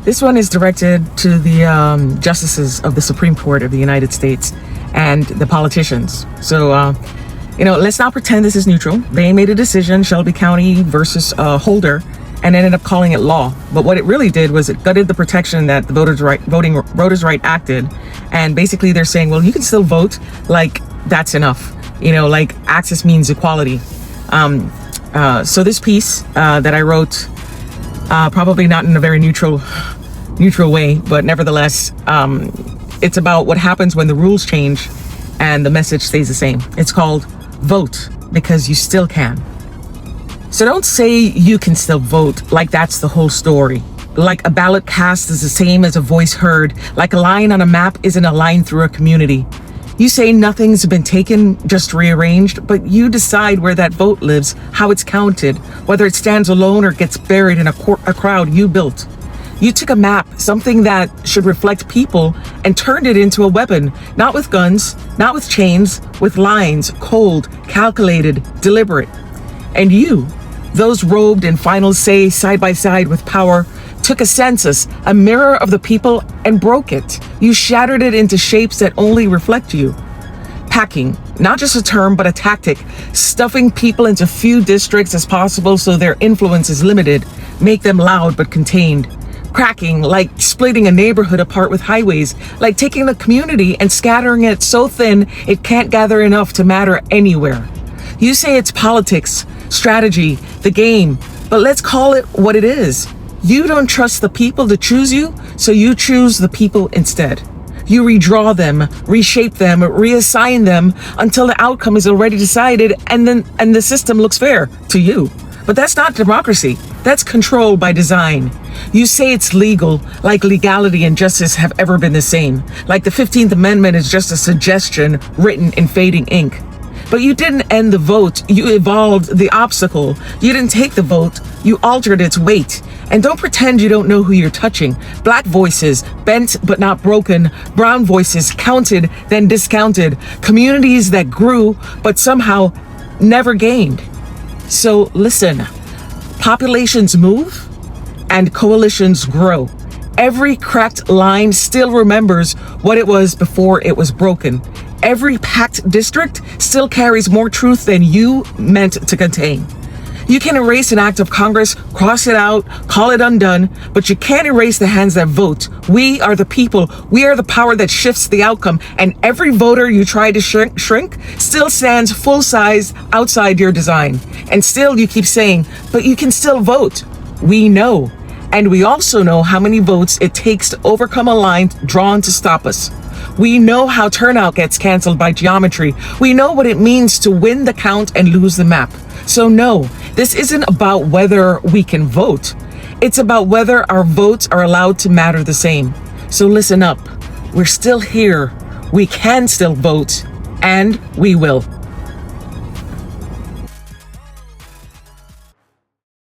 This one is directed to the justices of the Supreme Court of the United States and the politicians. So, let's not pretend this is neutral. They made a decision, Shelby County versus Holder, and ended up calling it law. But what it really did was it gutted the protection that the Voters' Right Act did. And basically they're saying, well, you can still vote, like that's enough. Like access means equality. So this piece that I wrote, probably not in a very neutral way, but nevertheless, it's about what happens when the rules change and the message stays the same. It's called Vote Because You Still Can. So don't say you can still vote like that's the whole story. Like a ballot cast is the same as a voice heard. Like a line on a map isn't a line through a community. You say nothing's been taken, just rearranged, but you decide where that vote lives, how it's counted, whether it stands alone or gets buried in a crowd you built. You took a map, something that should reflect people, and turned it into a weapon, not with guns, not with chains, with lines, cold, calculated, deliberate. And you, those robed in final say side by side with power, took a census, a mirror of the people, and broke it. You shattered it into shapes that only reflect you. Packing, not just a term, but a tactic, stuffing people into few districts as possible so their influence is limited, make them loud but contained. Cracking, like splitting a neighborhood apart with highways, like taking the community and scattering it so thin it can't gather enough to matter anywhere. You say it's politics, strategy, the game, but let's call it what it is. You don't trust the people to choose you, so you choose the people instead. You redraw them, reshape them, reassign them until the outcome is already decided and the system looks fair to you. But that's not democracy. That's control by design. You say it's legal, like legality and justice have ever been the same. Like the 15th Amendment is just a suggestion written in fading ink. But you didn't end the vote, you evolved the obstacle. You didn't take the vote, you altered its weight. And don't pretend you don't know who you're touching. Black voices, bent but not broken. Brown voices, counted then discounted. Communities that grew but somehow never gained. So listen, populations move and coalitions grow. Every cracked line still remembers what it was before it was broken. Every packed district still carries more truth than you meant to contain. You can erase an act of Congress, cross it out, call it undone, but you can't erase the hands that vote. We are the people. We are the power that shifts the outcome. And every voter you try to shrink still stands full size outside your design. And still you keep saying, but you can still vote. We know. And we also know how many votes it takes to overcome a line drawn to stop us. We know how turnout gets canceled by geometry. We know what it means to win the count and lose the map. So no, this isn't about whether we can vote. It's about whether our votes are allowed to matter the same. So listen up. We're still here. We can still vote, and we will.